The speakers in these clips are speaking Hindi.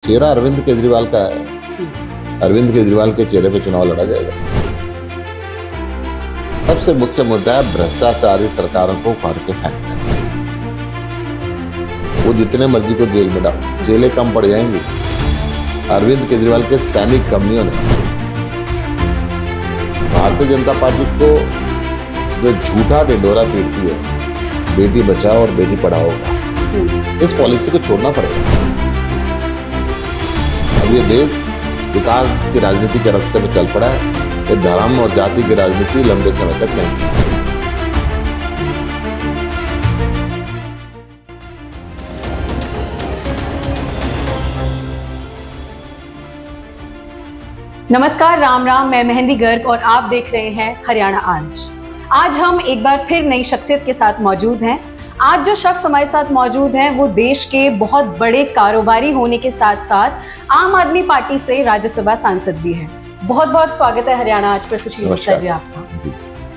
चेहरा अरविंद केजरीवाल का है। अरविंद केजरीवाल के चेहरे पे चुनाव लड़ा जाएगा। सबसे मुख्य मुद्दा है भ्रष्टाचारी सरकारों को उखाड़ के फेंकना। वो जितने मर्जी को जेल में डाल, जेलें कम पड़ जाएंगी। अरविंद केजरीवाल के सैनिक कंपनियों ने भारतीय जनता पार्टी को जो झूठा ढिंढोरा पीटती है, बेटी बचाओ और बेटी पढ़ाओ का, इस पॉलिसी को छोड़ना पड़ेगा। अब ये देश विकास की राजनीति के रास्ते में चल पड़ा है। ये धर्म और जाति की राजनीति लंबे समय तक नहीं चली। नमस्कार, राम राम। मैं मेहंदी गर्ग और आप देख रहे हैं हरियाणा आज। आज हम एक बार फिर नई शख्सियत के साथ मौजूद हैं। आज जो शख्स हमारे साथ मौजूद हैं वो देश के बहुत बड़े कारोबारी होने के साथ साथ आम आदमी पार्टी से राज्यसभा सांसद भी हैं। बहुत बहुत स्वागत है हरियाणा आज पर सुशील गुप्ता जी आपका।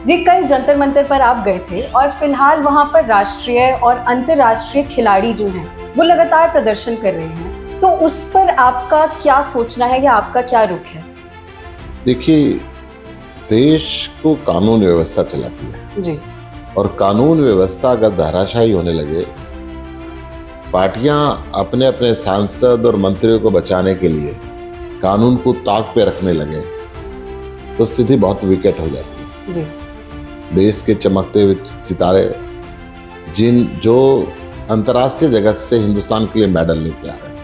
जी, कल जंतर मंतर पर आप गए थे और फिलहाल वहां पर राष्ट्रीय और अंतर्राष्ट्रीय खिलाड़ी जो हैं वो लगातार प्रदर्शन कर रहे हैं, तो उस पर आपका क्या सोचना है या आपका क्या रुख है? देखिए, देश को कानून व्यवस्था चलाती है जी, और कानून व्यवस्था अगर धाराशाही होने लगे, पार्टियां अपने अपने सांसद और मंत्रियों को बचाने के लिए कानून को ताक पे रखने लगे, तो स्थिति बहुत विकट हो जाती है। जी। देश के चमकते हुए सितारे जो अंतर्राष्ट्रीय जगत से हिंदुस्तान के लिए मेडल लेके आ रहे हैं,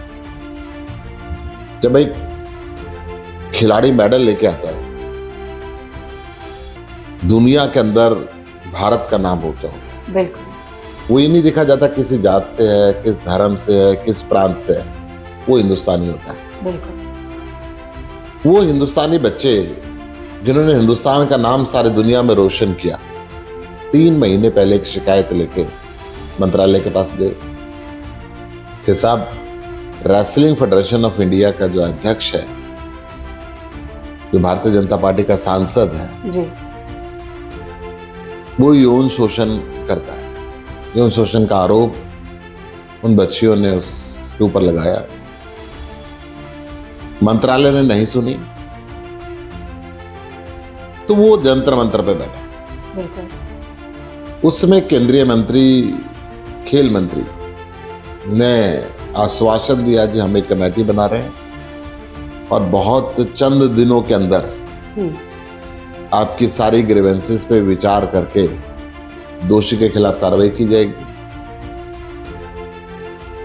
जब एक खिलाड़ी मेडल लेके आता है, दुनिया के अंदर भारत का नाम ऊंचा होता है। बिल्कुल। वो ये नहीं देखा जाता किसी जात से है, किस धर्म से है, किस प्रांत से है, वो हिंदुस्तानी होता है। बिल्कुल। वो हिंदुस्तानी बच्चे जिन्होंने हिंदुस्तान का नाम सारी दुनिया में रोशन किया, 3 महीने पहले एक शिकायत लेके मंत्रालय के पास गए कि साहब, रेसलिंग फेडरेशन ऑफ इंडिया का जो अध्यक्ष है, जो भारतीय जनता पार्टी का सांसद है जी, वो यौन शोषण करता है। यौन शोषण का आरोप उन बच्चियों ने उसके ऊपर लगाया। मंत्रालय ने नहीं सुनी, तो वो जंतर मंतर पे बैठा। बिल्कुल। उस समय केंद्रीय मंत्री, खेल मंत्री ने आश्वासन दिया जी हम एक कमेटी बना रहे हैं और बहुत चंद दिनों के अंदर आपकी सारी ग्रीवेंसेस पे विचार करके दोषी के खिलाफ कार्रवाई की जाएगी।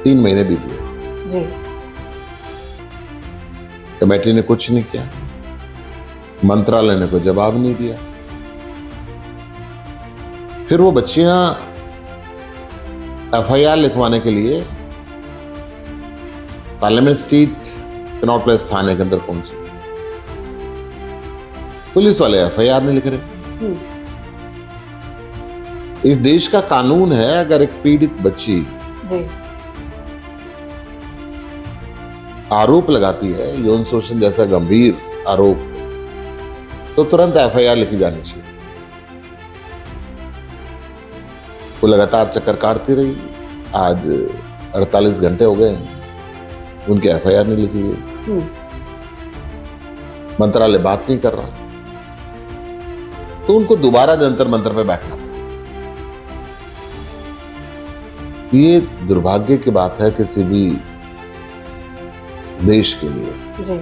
3 महीने बीत गए जी। कमेटी ने कुछ नहीं किया, मंत्रालय ने कोई जवाब नहीं दिया। फिर वो बच्चियां एफआईआर लिखवाने के लिए पार्लियामेंट स्ट्रीट कनॉट प्लेस थाने के अंदर पहुंची। पुलिस वाले एफआईआर नहीं लिख रहे। इस देश का कानून है, अगर एक पीड़ित बच्ची जी, आरोप लगाती है, यौन शोषण जैसा गंभीर आरोप, तो तुरंत एफआईआर लिखी जानी चाहिए। वो लगातार चक्कर काटती रही। आज 48 घंटे हो गए, उनकी एफआईआर नहीं लिखी गई। मंत्रालय बात नहीं कर रहा, तो उनको दोबारा जंतर मंतर पे बैठना। ये दुर्भाग्य की बात है किसी भी देश के लिए जी,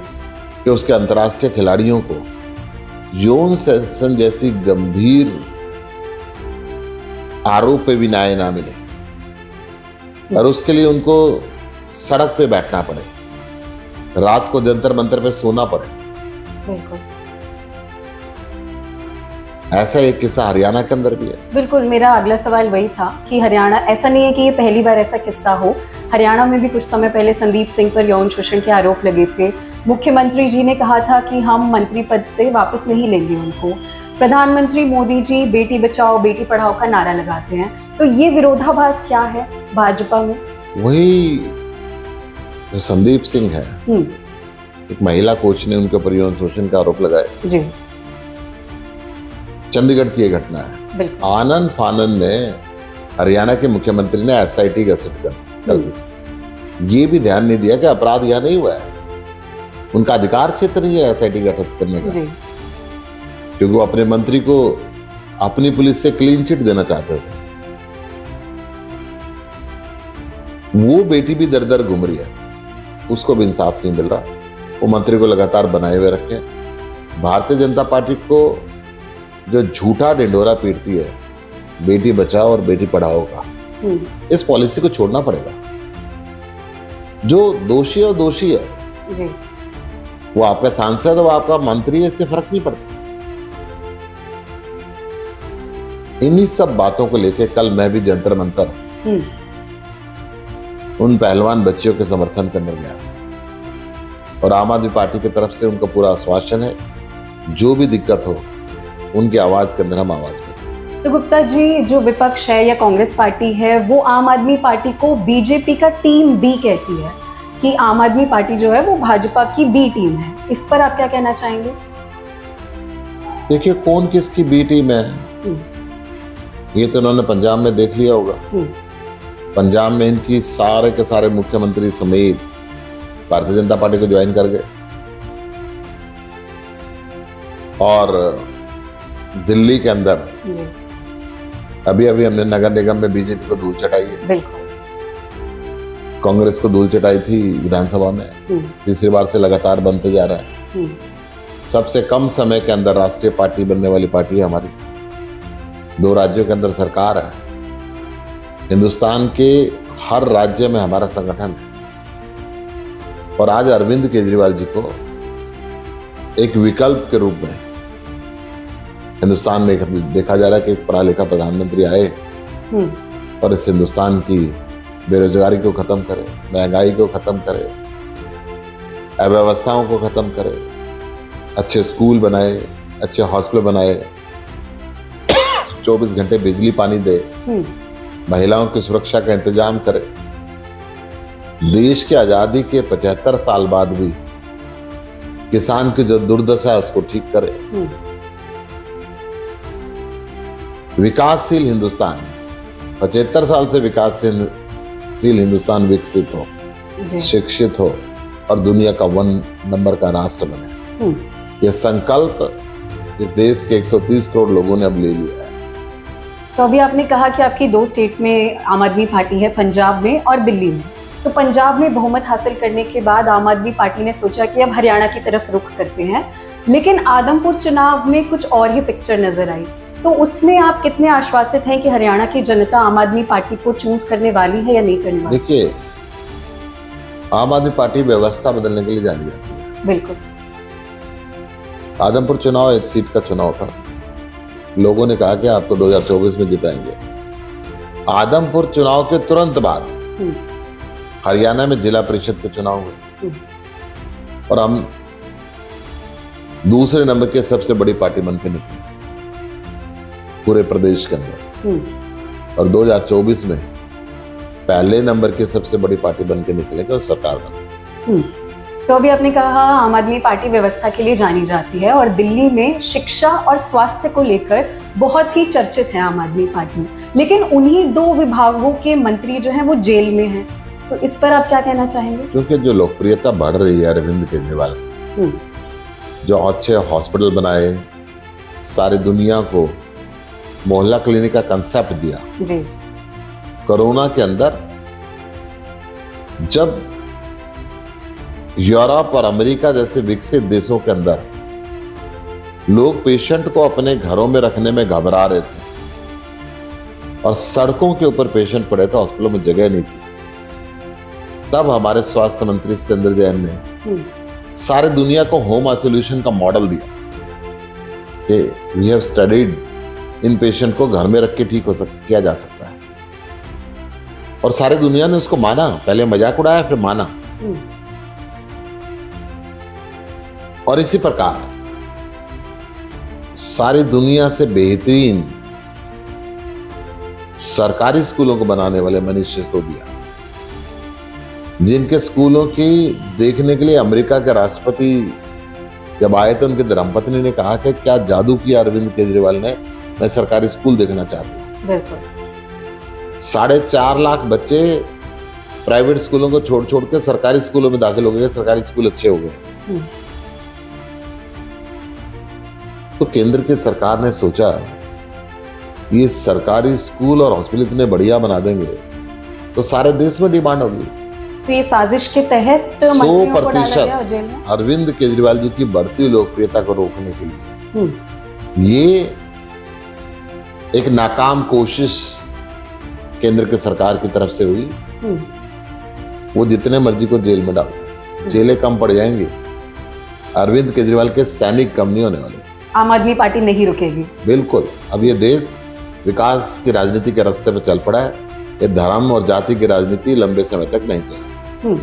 कि उसके अंतर्राष्ट्रीय खिलाड़ियों को यौन शोषण जैसी गंभीर आरोप पे भी न्याय ना मिले और उसके लिए उनको सड़क पे बैठना पड़े, रात को जंतर मंतर पे सोना पड़े। बिल्कुल। ऐसा एक किस्सा हरियाणा के अंदर भी है। बिल्कुल, मेरा अगला सवाल वही था कि हरियाणा, ऐसा नहीं है कि ये पहली बार ऐसा किस्सा हो। हरियाणा में भी कुछ समय पहले संदीप सिंह पर यौन शोषण के आरोप लगे थे। मुख्यमंत्री जी ने कहा था कि हम मंत्री पद से वापस नहीं लेंगे उनको। प्रधानमंत्री मोदी जी बेटी बचाओ बेटी पढ़ाओ का नारा लगाते हैं, तो ये विरोधाभास क्या है भाजपा में? वही जो संदीप सिंह है, एक महिला कोच ने उनके ऊपर यौन शोषण का आरोप लगाया। जी, चंडीगढ़ की यह घटना है। आनंद फानन ने, हरियाणा के मुख्यमंत्री ने एसआईटी गठित कर दी ये भी ध्यान नहीं दिया कि अपराध यहां नहीं हुआ है, उनका अधिकार क्षेत्र नहीं है एसआईटी गठित करने का, क्योंकि वो अपने मंत्री को अपनी पुलिस से क्लीन चिट देना चाहते थे। वो बेटी भी दर दर घूम रही है, उसको भी इंसाफ नहीं मिल रहा, वो मंत्री को लगातार बनाए हुए रखे। भारतीय जनता पार्टी को जो झूठा ढिंढोरा पीटती है बेटी बचाओ और बेटी पढ़ाओ का, इस पॉलिसी को छोड़ना पड़ेगा। जो दोषी है दोषी है जी। वो आपका सांसद है, वो आपका मंत्री है, इससे फर्क नहीं पड़ता। इन्हीं सब बातों को लेकर कल मैं भी जंतर मंतर उन पहलवान बच्चियों के समर्थन करने गया और आम आदमी पार्टी की तरफ से उनका पूरा आश्वासन है, जो भी दिक्कत हो उनकी आवाज के अंदर हम आवाज करें। तो गुप्ता जी, जो विपक्ष है या कांग्रेस पार्टी है वो आम आदमी पार्टी को बीजेपी का टीम बी कहती है कि आम आदमी पार्टी जो है वो भाजपा की बी टीम है, इस पर आप क्या कहना चाहेंगे? देखिए, कौन किसकी बी टीम है ये तो उन्होंने पंजाब में देख लिया होगा। पंजाब में इनकी सारे के सारे मुख्यमंत्री समेत भारतीय जनता पार्टी को ज्वाइन कर गए और दिल्ली के अंदर अभी अभी हमने नगर निगम में बीजेपी को धूल चटाई है। बिल्कुल। कांग्रेस को धूल चटाई थी विधानसभा में, तीसरी बार से लगातार बनते जा रहा है। सबसे कम समय के अंदर राष्ट्रीय पार्टी बनने वाली पार्टी है हमारी। 2 राज्यों के अंदर सरकार है, हिंदुस्तान के हर राज्य में हमारा संगठन है और आज अरविंद केजरीवाल जी को एक विकल्प के रूप में हिंदुस्तान में देखा जा रहा है कि एक पढ़ा लिखा प्रधानमंत्री आए और इस हिंदुस्तान की बेरोजगारी को खत्म करे, महंगाई को खत्म करे, अव्यवस्थाओं को खत्म करे, अच्छे स्कूल बनाए, अच्छे हॉस्पिटल बनाए, 24 घंटे बिजली पानी दे, महिलाओं की सुरक्षा का इंतजाम करे। देश की आजादी के 75 साल बाद भी किसान की जो दुर्दशा है उसको ठीक करे। विकासशील हिंदुस्तान, 75 साल से विकासशील हिंदुस्तान विकसित हो, शिक्षित हो और दुनिया का 1 नंबर का राष्ट्र बने, यह संकल्प इस देश के 130 करोड़ लोगों ने अब ले लिया है। तो अभी आपने कहा कि आपकी 2 स्टेट में आम आदमी पार्टी है, पंजाब में और दिल्ली में। तो पंजाब में बहुमत हासिल करने के बाद आम आदमी पार्टी ने सोचा कि अब हरियाणा की तरफ रुख करते हैं, लेकिन आदमपुर चुनाव में कुछ और ही पिक्चर नजर आई। तो उसमें आप कितने आश्वासित हैं कि हरियाणा की जनता आम आदमी पार्टी को चूज करने वाली है या नहीं करने वाली? देखिए, आम आदमी पार्टी व्यवस्था बदलने के लिए जानी जाती है। बिल्कुल। आदमपुर चुनाव 1 सीट का चुनाव था, लोगों ने कहा कि आपको 2024 में जिताएंगे। आदमपुर चुनाव के तुरंत बाद हरियाणा में जिला परिषद के चुनाव हुए और हम दूसरे नंबर के सबसे बड़ी पार्टी बनकर निकले पूरे प्रदेश के अंदर और 2024 में पहले नंबर की सबसे बड़ी पार्टी बनकर निकलेगा और सरकार बनेगी। तो अभी आपने कहा आम आदमी पार्टी व्यवस्था के लिए जानी जाती है और दिल्ली में शिक्षा और स्वास्थ्य को लेकर बहुत ही चर्चित है आम आदमी पार्टी, लेकिन उन्हीं 2 विभागों के मंत्री जो हैं वो जेल में हैं। तो इस पर आप क्या कहना चाहेंगे? क्योंकि जो लोकप्रियता बढ़ रही है अरविंद केजरीवाल की, जो अच्छे हॉस्पिटल बनाए, सारी दुनिया को मोहल्ला क्लिनिक का कंसेप्ट दिया जी। कोरोना के अंदर जब यूरोप और अमेरिका जैसे विकसित देशों के अंदर लोग पेशेंट को अपने घरों में रखने में घबरा रहे थे और सड़कों के ऊपर पेशेंट पड़े थे, हॉस्पिटलों में जगह नहीं थी, तब हमारे स्वास्थ्य मंत्री सत्येंद्र जैन ने सारी दुनिया को होम आइसोलेशन का मॉडल दिया कि we have studied in patient को घर में रख के ठीक किया जा सकता है और सारी दुनिया ने उसको माना। पहले मजाक उड़ाया, फिर माना। और इसी प्रकार सारी दुनिया से बेहतरीन सरकारी स्कूलों को बनाने वाले मनीष सिसोदिया, जिनके स्कूलों की देखने के लिए अमेरिका के राष्ट्रपति जब आए तो उनके धर्मपत्नी ने कहा कि क्या जादू किया अरविंद केजरीवाल ने, मैं सरकारी स्कूल देखना चाहती हूँ। 4.5 लाख बच्चे प्राइवेट स्कूलों को छोड़ छोड़ के सरकारी स्कूलों में दाखिल हो गए, सरकारी स्कूल अच्छे हो गए। तो केंद्र की सरकार ने सोचा ये सरकारी स्कूल और हॉस्पिटल इतने बढ़िया बना देंगे तो सारे देश में डिमांड होगी। तो ये साजिश के तहत 100% अरविंद केजरीवाल जी की बढ़ती लोकप्रियता को रोकने के लिए ये एक नाकाम कोशिश केंद्र की सरकार की तरफ से हुई। वो जितने मर्जी को जेल में डाल दें, जेलें कम पड़ जाएंगी। अरविंद केजरीवाल के सैनिक कम नहीं होने वाले। आम आदमी पार्टी नहीं रुकेगी। बिल्कुल। अब ये देश विकास की राजनीति के रास्ते पर चल पड़ा है। ये धर्म और जाति की राजनीति लंबे समय तक नहीं चली।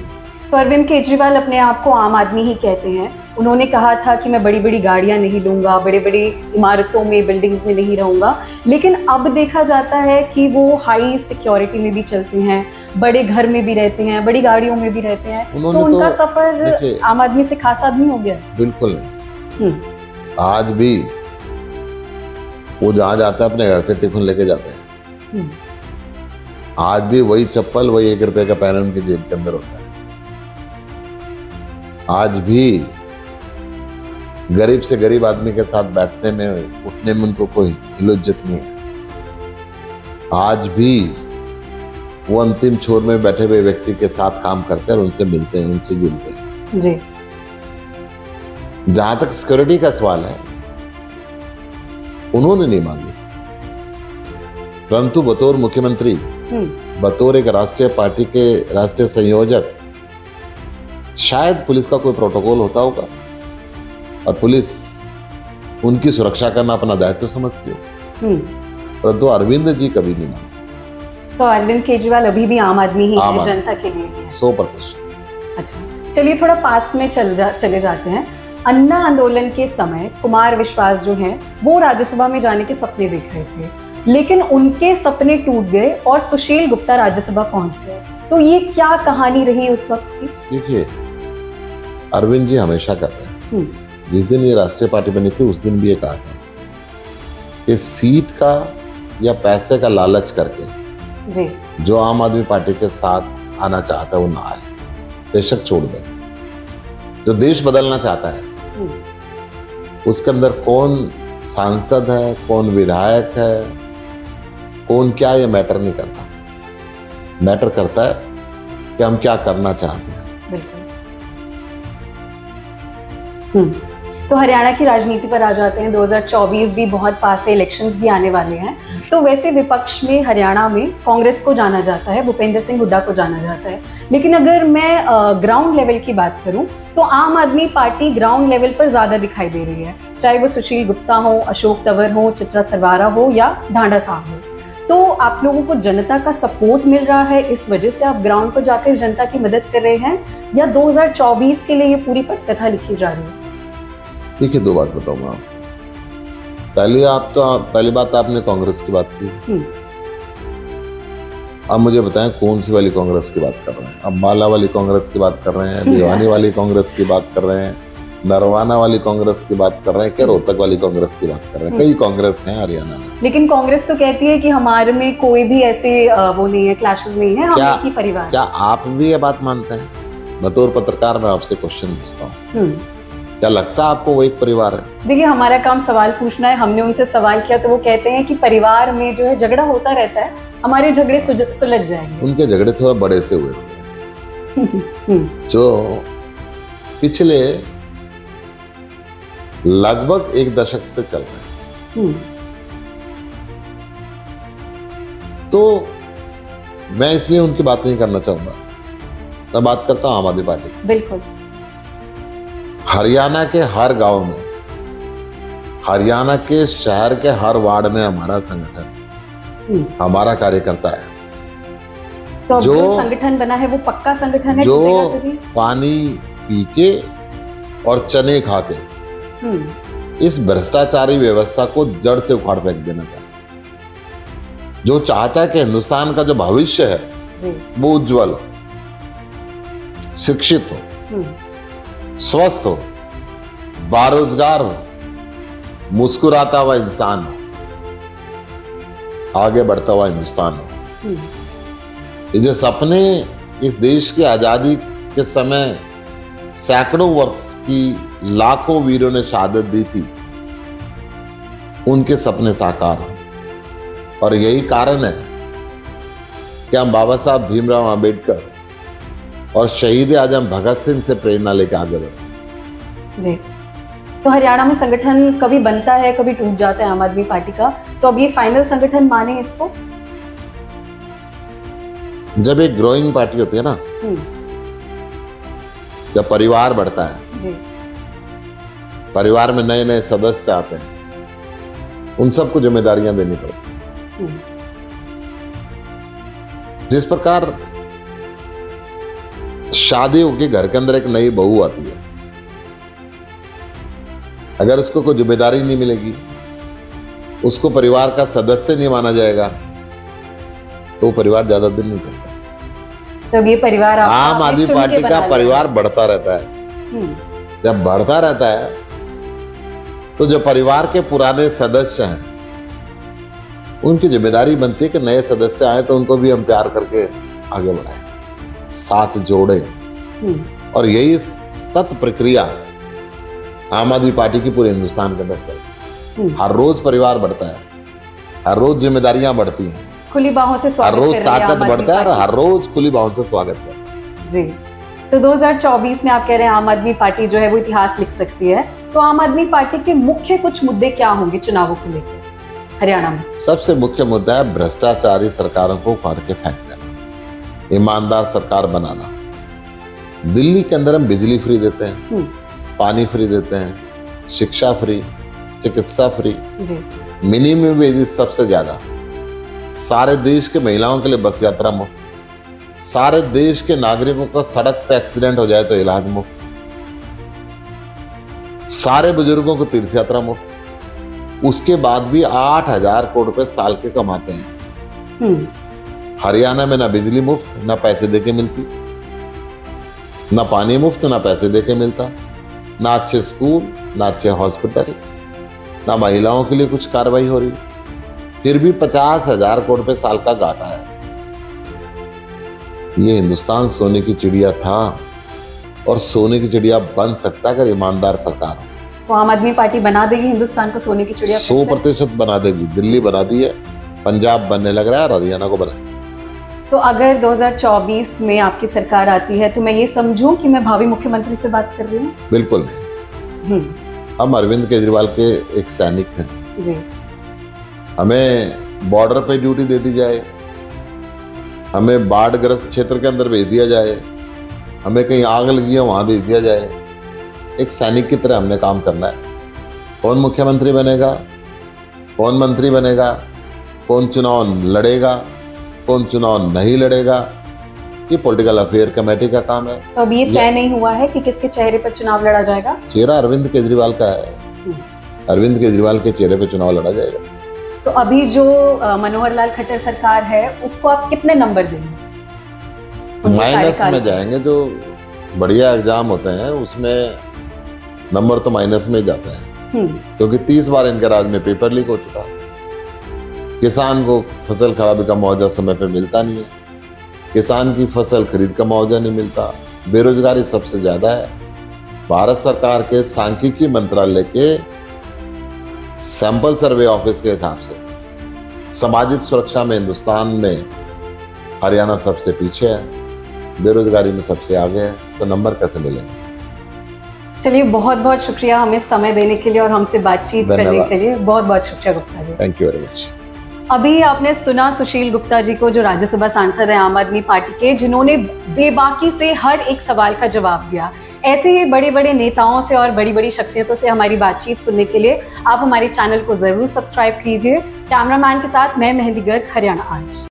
तो अरविंद केजरीवाल अपने आप को आम आदमी ही कहते हैं। उन्होंने कहा था कि मैं बड़ी बड़ी गाड़ियां नहीं लूंगा, बड़े बड़े इमारतों में, बिल्डिंग्स में नहीं रहूंगा, लेकिन अब देखा जाता है कि वो हाई सिक्योरिटी में भी चलते हैं, बड़े घर में भी रहते हैं, बड़ी गाड़ियों में भी रहते हैं। तो उनका सफर आम आदमी से खास आदमी हो गया। बिल्कुल नहीं। आज भी वो जहां जाता है अपने घर से टिफिन लेके जाते हैं। आज भी वही चप्पल, वही 1 रुपए का पेन उनकी जेब के अंदर होता है। आज भी गरीब से गरीब आदमी के साथ बैठने में, उठने में उनको कोई इज्जत नहीं है। आज भी वो अंतिम छोर में बैठे हुए व्यक्ति के साथ काम करते हैं और उनसे मिलते हैं, उनसे जुलते हैं जी। जहां तक सिक्योरिटी का सवाल है, उन्होंने नहीं मांगी, परंतु बतौर मुख्यमंत्री, बतौर एक राष्ट्रीय पार्टी के राष्ट्रीय संयोजक, शायद पुलिस का कोई प्रोटोकॉल होता होगा और पुलिस उनकी सुरक्षा करना अपना दायित्व समझती हो, परंतु अरविंद जी कभी नहीं मांगे। तो अरविंद केजरीवाल अभी भी आम आदमी ही है, जनता के लिए है। 100%। अच्छा, चलिए थोड़ा पास्ट में चले जाते हैं। अन्ना आंदोलन के समय कुमार विश्वास जो हैं वो राज्यसभा में जाने के सपने देख रहे थे, लेकिन उनके सपने टूट गए और सुशील गुप्ता राज्यसभा पहुंच गए। तो ये क्या कहानी रही उस वक्त की? देखिए, अरविंद जी हमेशा कहते हैं, जिस दिन ये राष्ट्रीय पार्टी बनी थी उस दिन भी ये कहा था कि सीट का या पैसे का लालच करके जी, जो आम आदमी पार्टी के साथ आना चाहता है वो ना आए, बेशक छोड़ दे। जो देश बदलना चाहता है उसके अंदर कौन सांसद है, कौन विधायक है, कौन क्या, ये मैटर नहीं करता। मैटर करता है कि हम क्या करना चाहते हैं। बिल्कुल। तो हरियाणा की राजनीति पर आ जाते हैं। 2024 भी बहुत पास है, इलेक्शंस भी आने वाले हैं। तो वैसे विपक्ष में हरियाणा में कांग्रेस को जाना जाता है, भूपेंद्र सिंह हुड्डा को जाना जाता है, लेकिन अगर मैं ग्राउंड लेवल की बात करूं तो आम आदमी पार्टी ग्राउंड लेवल पर ज्यादा दिखाई दे रही है, चाहे वो सुशील गुप्ता हो, अशोक तंवर हो, चित्रा सरवारा हो या ढांडा साहब हो। तो आप लोगों को जनता का सपोर्ट मिल रहा है, इस वजह से आप ग्राउंड पर जाकर जनता की मदद कर रहे हैं, या 2024 के लिए ये पूरी पटकथा लिखी जा रही है? देखिए, 2 बात बताऊंगा आपको। पहली बात आपने कांग्रेस की बात की। अब मुझे बताएं कौन सी वाली कांग्रेस की बात कर रहे हैं? अम्बाला वाली कांग्रेस की बात कर रहे हैं, भिवानी वाली कांग्रेस की बात कर रहे हैं, नरवाना वाली कांग्रेस की बात कर रहे हैं, क्या रोहतक वाली कांग्रेस की बात कर रहे हैं? कई कांग्रेस हैं हरियाणा में। लेकिन कांग्रेस तो कहती है कि हमारे में कोई भी ऐसे वो नहीं है, क्लैशेस नहीं है, हम एक ही परिवार। क्या आप भी ये बात मानते हैं? बतौर पत्रकार मैं आपसे क्वेश्चन पूछता हूँ, क्या लगता है आपको वो एक परिवार है? देखिए, हमारा काम सवाल पूछना है। हमने उनसे सवाल किया तो वो कहते हैं कि परिवार में जो है झगड़ा होता रहता है, हमारे झगड़े सुलझ जाएंगे। उनके झगड़े थोड़ा बड़े से हुए हैं जो पिछले लगभग 1 दशक से चल रहे हैं। तो मैं इसलिए उनकी बात नहीं करना चाहूंगा, मैं बात करता हूं आम आदमी पार्टी की। बिल्कुल। हरियाणा के हर गांव में, हरियाणा के शहर के हर वार्ड में हमारा संगठन, हमारा कार्यकर्ता है। तो जो संगठन बना है वो पक्का संगठन है, जो पानी पी के और चने खा के इस भ्रष्टाचारी व्यवस्था को जड़ से उखाड़ फेंक देना चाहता है। जो चाहता है कि हिंदुस्तान का जो भविष्य है वो उज्जवल हो, शिक्षित हो, स्वस्थ हो, बेरोजगार हो, मुस्कुराता हुआ इंसान हो, आगे बढ़ता हुआ हिंदुस्तान हो। ये जो सपने इस देश की आजादी के समय सैकड़ों वर्ष की लाखों वीरों ने शहादत दी थी, उनके सपने साकार हों। और यही कारण है कि हम बाबा साहब भीमराव अंबेडकर और शहीद आजम भगत सिंह से प्रेरणा लेकर आगे बढ़े। जी, तो हरियाणा में संगठन कभी बनता है, कभी टूट जाता है आम आदमी पार्टी का, तो अब ये फाइनल संगठन माने इसको? जब एक ग्रोइंग पार्टी होती है ना, जब परिवार बढ़ता है जी, परिवार में नए नए सदस्य आते हैं, उन सबको जिम्मेदारियां देनी पड़ती हैं। जिस प्रकार शादी होके घर के अंदर एक नई बहू आती है, अगर उसको कोई जिम्मेदारी नहीं मिलेगी, उसको परिवार का सदस्य नहीं माना जाएगा, तो परिवार ज्यादा दिन नहीं चलता। तो ये परिवार आम आदमी पार्टी का परिवार बढ़ता रहता है। जब बढ़ता रहता है तो जो परिवार के पुराने सदस्य हैं, उनकी जिम्मेदारी बनती है कि नए सदस्य आए तो उनको भी हम प्यार करके आगे बढ़ाएं, साथ जोड़े। और यही सतत प्रक्रिया आम आदमी पार्टी की पूरे हिंदुस्तान के अंदर चल रही है। हर रोज परिवार बढ़ता है, हर रोज जिम्मेदारियां बढ़ती हैं, खुली बाहों से स्वागत हर रोज ताकत बढ़ता है और हर रोज खुली बाहों से स्वागत करता है। जी, तो 2024 में आप कह रहे हैं आम आदमी पार्टी जो है वो इतिहास लिख सकती है, तो आम आदमी पार्टी के मुख्य कुछ मुद्दे क्या होंगे चुनावों को लेकर हरियाणा में? सबसे मुख्य मुद्दा है भ्रष्टाचारी सरकारों को उखाड़ के फेंक देना, ईमानदार सरकार बनाना। दिल्ली के अंदर हम बिजली फ्री देते हैं, पानी फ्री देते हैं, शिक्षा फ्री, चिकित्सा फ्री, मिनिमम वेजेस सबसे ज्यादा, सारे देश के महिलाओं के लिए बस यात्रा मुफ्त, सारे देश के नागरिकों का सड़क पे एक्सीडेंट हो जाए तो इलाज मुफ्त, सारे बुजुर्गों को तीर्थ यात्रा मुफ्त। उसके बाद भी 8,000 करोड़ रुपए साल के कमाते हैं। हरियाणा में ना बिजली मुफ्त, ना पैसे देके मिलती, ना पानी मुफ्त, ना पैसे देके मिलता, ना अच्छे स्कूल, ना अच्छे हॉस्पिटल, ना महिलाओं के लिए कुछ कार्रवाई हो रही। फिर भी 50,000 करोड़ रुपए साल का घाटा है। ये हिंदुस्तान सोने की चिड़िया था और सोने की चिड़िया बन सकता अगर ईमानदार सरकार हो। तो आम आदमी पार्टी बना देगी हिंदुस्तान को सोने की चिड़िया? 100% बना देगी। दिल्ली बना दी है, पंजाब बनने लग रहा है और हरियाणा को बनाएगी। तो अगर 2024 में आपकी सरकार आती है तो मैं ये समझूं कि मैं भावी मुख्यमंत्री से बात कर रही हूँ? बिल्कुल नहीं। हम अरविंद केजरीवाल के एक सैनिक हैं जी। हमें बॉर्डर पे ड्यूटी दे दी जाए, हमें बाढ़ग्रस्त क्षेत्र के अंदर भेज दिया जाए, हमें कहीं आग लगी है वहां भेज दिया जाए, एक सैनिक की तरह हमने काम करना है। कौन मुख्यमंत्री बनेगा, कौन मंत्री बनेगा, कौन चुनाव लड़ेगा, कौन चुनाव नहीं लड़ेगा, ये पॉलिटिकल अफेयर कमेटी का काम है। तो अभी ये तय नहीं हुआ है कि किसके चेहरे पर चुनाव लड़ा जाएगा? चेहरा अरविंद केजरीवाल का है, अरविंद केजरीवाल के चेहरे पे चुनाव लड़ा जाएगा। तो अभी जो मनोहर लाल खट्टर सरकार है उसको आप कितने नंबर देंगे? माइनस में जाएंगे। जो बढ़िया एग्जाम होते हैं उसमें नंबर तो माइनस में जाता है, क्योंकि 30 बार इनके राज में पेपर लीक हो चुका। किसान को फसल खराबी का मुआवजा समय पे मिलता नहीं है, किसान की फसल खरीद का मुआवजा नहीं मिलता, बेरोजगारी सबसे ज्यादा है। भारत सरकार के सांख्यिकी मंत्रालय के सैंपल सर्वे ऑफिस के हिसाब से सामाजिक सुरक्षा में हिंदुस्तान में हरियाणा सबसे पीछे है, बेरोजगारी में सबसे आगे है, तो नंबर कैसे मिलेंगे? चलिए, बहुत बहुत शुक्रिया हमें समय देने के लिए और हमसे बातचीत करने के लिए। बहुत बहुत शुक्रिया Gupta ji. Thank you very much. अभी आपने सुना सुशील गुप्ता जी को, जो राज्यसभा सांसद है आम आदमी पार्टी के, जिन्होंने बेबाकी से हर एक सवाल का जवाब दिया। ऐसे ही बड़े बड़े नेताओं से और बड़ी बड़ी शख्सियतों से हमारी बातचीत सुनने के लिए आप हमारे चैनल को जरूर सब्सक्राइब कीजिए। कैमरामैन के साथ मैं मेहंदी गर्ग, हरियाणा आज।